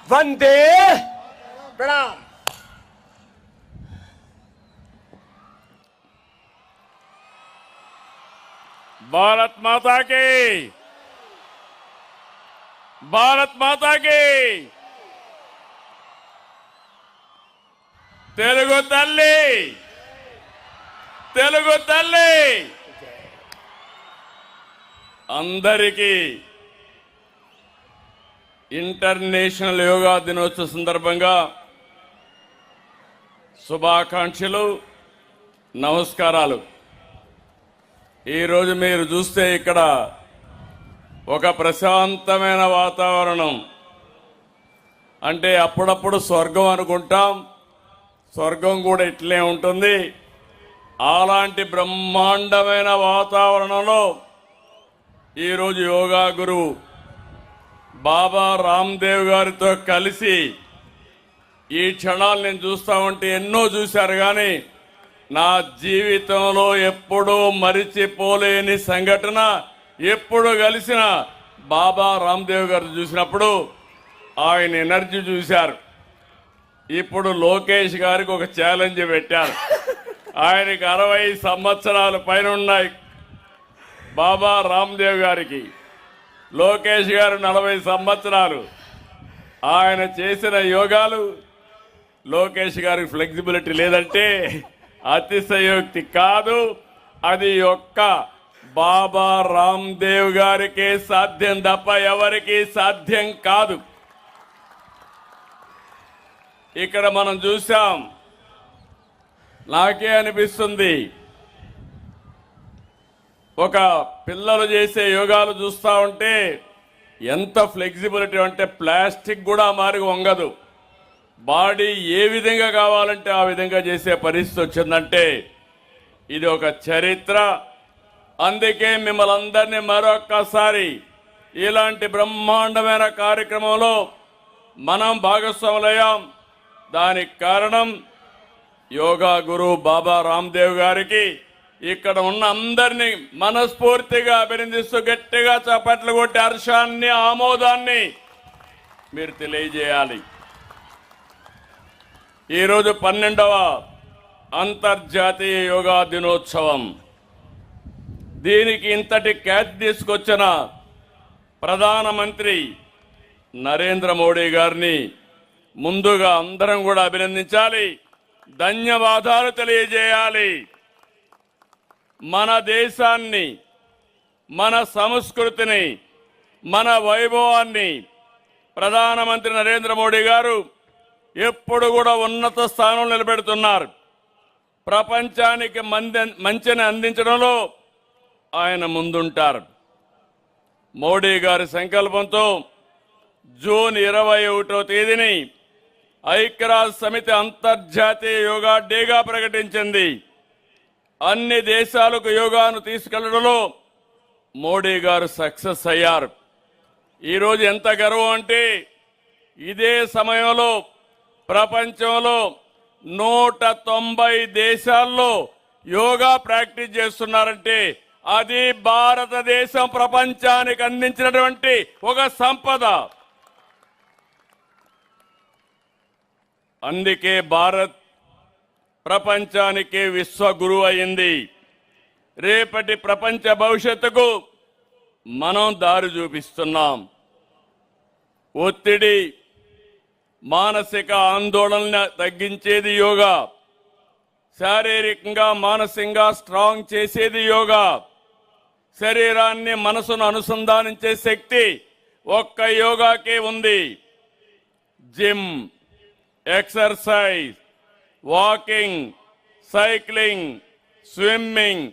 వందే प्रणाम। भारत माता की, भारत माता की, తెలుగు తల్లి, తెలుగు తల్లి అందరికీ ఇంటర్నేషనల్ యోగా దినోత్సవ సందర్భంగా శుభాకాంక్షలు, నమస్కారాలు. ఈరోజు మీరు చూస్తే ఇక్కడ ఒక ప్రశాంతమైన వాతావరణం. అంటే అప్పుడప్పుడు స్వర్గం అనుకుంటాం, స్వర్గం కూడా ఇట్లే ఉంటుంది. అలాంటి బ్రహ్మాండమైన వాతావరణంలో ఈరోజు యోగా గురువు బాబా రామ్దేవ్ గారితో కలిసి ఈ క్షణాలు నేను చూస్తా ఉంటే ఎన్నో చూశారు, కానీ నా జీవితంలో ఎప్పుడూ మరిచిపోలేని సంఘటన, ఎప్పుడు కలిసిన బాబా రామ్దేవ్ గారు చూసినప్పుడు ఆయన ఎనర్జీ చూశారు. ఇప్పుడు లోకేష్ గారికి ఒక ఛాలెంజ్ పెట్టారు. ఆయనకి 60 సంవత్సరాల పైన ఉన్నాయి. బాబా రామ్దేవ్ గారికి, లోకేష్ గారు 40 సంవత్సరాలు. ఆయన చేసిన యోగాలు, లోకేష్ గారికి ఫ్లెక్సిబిలిటీ లేదంటే అతిశయోక్తి కాదు. అది ఒక్క బాబా రామ్దేవ్ గారికే సాధ్యం తప్ప ఎవరికి సాధ్యం కాదు. ఇక్కడ మనం చూసాం, నాకే అనిపిస్తుంది, ఒక పిల్లలు చేసే యోగాలు చూస్తూ ఉంటే ఎంత ఫ్లెక్సిబిలిటీ అంటే ప్లాస్టిక్ కూడా మారి వంగదు. బాడీ ఏ విధంగా కావాలంటే ఆ విధంగా చేసే పరిస్థితి వచ్చిందంటే ఇది ఒక చరిత్ర. అందుకే మిమ్మల్ని అందరినీ మరొక్కసారి ఇలాంటి బ్రహ్మాండమైన కార్యక్రమంలో మనం భాగస్వాములయ్యాం. దానికి కారణం యోగా గురువు బాబా రామ్దేవ్ గారికి. ఇక్కడ ఉన్న అందరినీ మనస్ఫూర్తిగా అభినందిస్తూ గట్టిగా చప్పట్లు కొట్టి హర్షాన్ని, ఆమోదాన్ని మీరు తెలియజేయాలి. ఈరోజు 12వ అంతర్జాతీయ యోగా దినోత్సవం. దీనికి ఇంతటి ఖ్యాతి తీసుకొచ్చిన ప్రధానమంత్రి నరేంద్ర మోడీ గారిని ముందుగా అందరం కూడా అభినందించాలి, ధన్యవాదాలు తెలియజేయాలి. మన దేశాన్ని, మన సంస్కృతిని, మన వైభవాన్ని ప్రధానమంత్రి నరేంద్ర మోడీ గారు ఎప్పుడు కూడా ఉన్నత స్థానంలో నిలబెడుతున్నారు. ప్రపంచానికి మంచిని అందించడంలో ఆయన ముందుంటారు. మోడీ గారి సంకల్పంతో జూన్ 21వ తేదీని ఐక్యరాజ్య సమితి అంతర్జాతీయ యోగా డేగా ప్రకటించింది. అన్ని దేశాలకు యోగాను తీసుకెళ్లడంలో మోడీ గారు సక్సెస్ అయ్యారు. ఈరోజు ఎంత గర్వం అంటే, ఇదే సమయంలో ప్రపంచంలో 190 దేశాల్లో యోగా ప్రాక్టీస్ చేస్తున్నారంటే అది భారతదేశం ప్రపంచానికి అందించినటువంటి ఒక సంపద. అందుకే భారత్ ప్రపంచానికి విశ్వగురువు అయింది. రేపటి ప్రపంచ భవిష్యత్తుకు మనం దారి చూపిస్తున్నాం. ఒత్తిడి, మానసిక ఆందోళన తగ్గించేది యోగా, శారీరకంగా మానసికంగా స్ట్రాంగ్ చేసేది యోగా, శరీరాన్ని మనసును అనుసంధానించే శక్తి ఒక్క యోగాకే ఉంది. Gym, exercise, walking, cycling, swimming,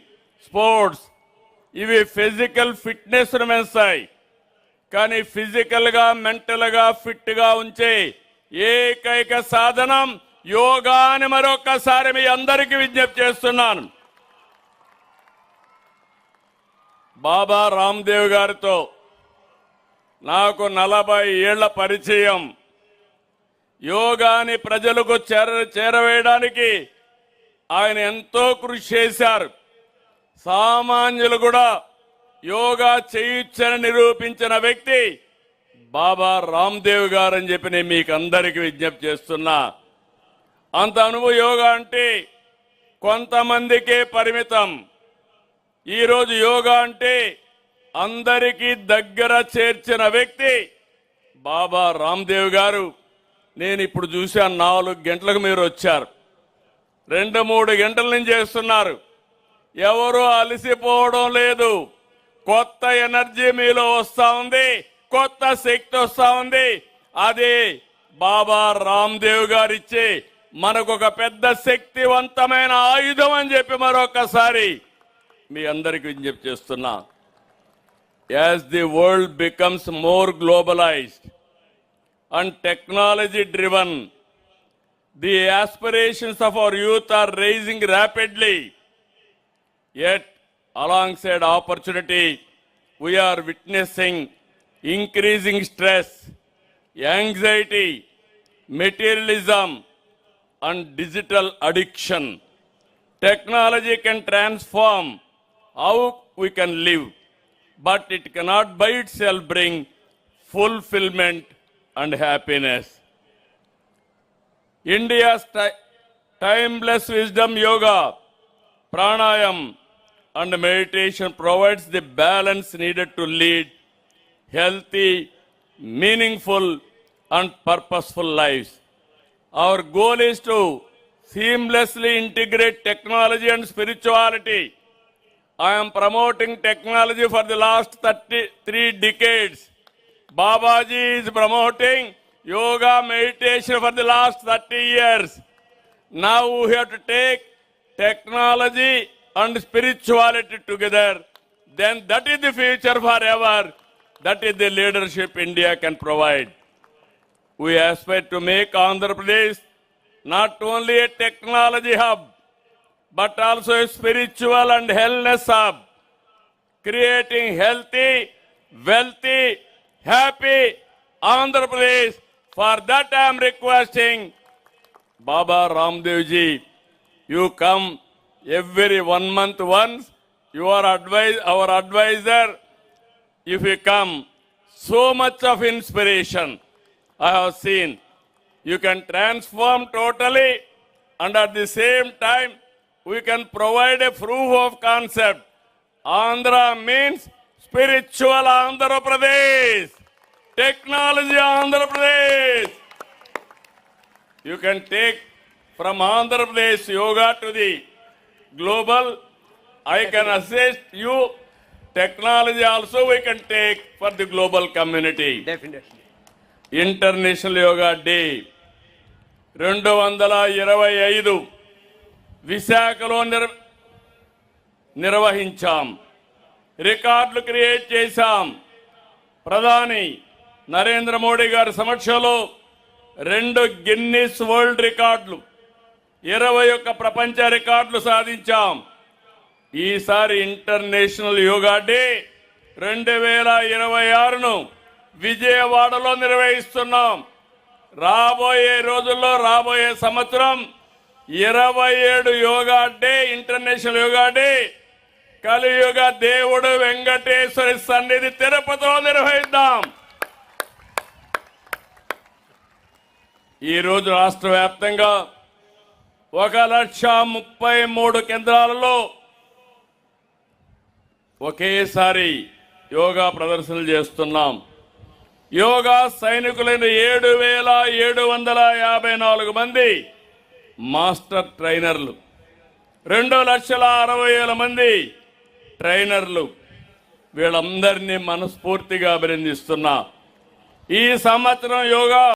sports ఇవి ఫిజికల్ ఫిట్నెస్ పెంచుతాయి. కానీ ఫిజికల్గా, మెంటల్గా ఫిట్గా ఉంచే ఏకైక సాధనం యోగా అని మరొకసారి మీ అందరికీ విజ్ఞప్తి చేస్తున్నాను. బాబా రామ్దేవ్ గారితో నాకు 40 ఏళ్ల పరిచయం. యోగాని ప్రజలకు చేరవేయడానికి ఆయన ఎంతో కృషి చేశారు. సామాన్యులు కూడా యోగా చేయొచ్చని నిరూపించిన వ్యక్తి బాబా రామ్దేవ్ గారు అని చెప్పి నేను మీకు అందరికీ విజ్ఞప్తి చేస్తున్నా. అంత అనుభవ యోగా అంటే కొంతమందికే పరిమితం. ఈరోజు యోగా అంటే అందరికీ దగ్గర చేర్చిన వ్యక్తి బాబా రామ్దేవ్ గారు. నేను ఇప్పుడు చూశాను 4 గంటలకు మీరు వచ్చారు, 2-3 గంటల నుంచి చేస్తున్నారు. ఎవరు అలసిపోవడం లేదు. కొత్త ఎనర్జీ మీలో వస్తా ఉంది, కొత్త శక్తి వస్తా ఉంది. అదే బాబా రామ్దేవ్ గారు ఇచ్చే మనకు ఒక పెద్ద శక్తివంతమైన ఆయుధం అని చెప్పి మరొకసారి మీ అందరికీ విజ్ఞప్తి చేస్తున్నా. As the world becomes more globalised and technology driven, the aspirations of our youth are rising rapidly. Yet, alongside opportunity, we are witnessing increasing stress, anxiety, materialism, and digital addiction. Technology can transform how we can live, but it cannot by itself bring fulfillment and happiness. India's timeless wisdom yoga, pranayam and meditation provides the balance needed to lead healthy, meaningful and purposeful lives. Our goal is to seamlessly integrate technology and spirituality. I am promoting technology for the last 33 decades. Babaji is promoting yoga meditation for the last 30 years. Now we have to take technology and spirituality together. Then that is the future forever. That is the leadership India can provide. We aspire to make Andhra Pradesh not only a technology hub, but also a spiritual and wellness hub, creating healthy, wealthy, happy Andhra Pradesh. For that I am requesting Baba Ramdev ji, you come every 1 month once. You are our advisor. If you come, so much of inspiration I have seen. You can transform totally, and at the same time we can provide a proof of concept. Andhra means spiritual Andhra Pradesh, technology Andhra Pradesh. You can take from Andhra Pradesh yoga to the global. I can assist you. Technology also we can take for the global community. Definitely. International Yoga Day 225 విశాఖలో నిర్వహించాం. రికార్డులు create చేశాం. ప్రధాని నరేంద్ర మోడీ గారి సమక్షంలో 2 Guinness world రికార్డులు, 21 ప్రపంచ రికార్డులు సాధించాం. ఈసారి ఇంటర్నేషనల్ యోగా డే 2026ను విజయవాడలో నిర్వహిస్తున్నాం. రాబోయే రోజుల్లో, రాబోయే సంవత్సరం 27 yoga day, international yoga day కలియుగ దేవుడు వెంకటేశ్వరి సన్నిధి తిరుపతిలో నిర్వహిద్దాం. ఈరోజు రాష్ట్ర వ్యాప్తంగా 1,33 కేంద్రాలలో ఒకేసారి యోగా ప్రదర్శనలు చేస్తున్నాం. యోగా సైనికులైన 7,754 మంది మాస్టర్ ట్రైనర్లు, 2,60,000 మంది ట్రైనర్లు, వీళ్ళందరినీ మనస్ఫూర్తిగా అభినందిస్తున్నా. ఈ సంవత్సరం యోగా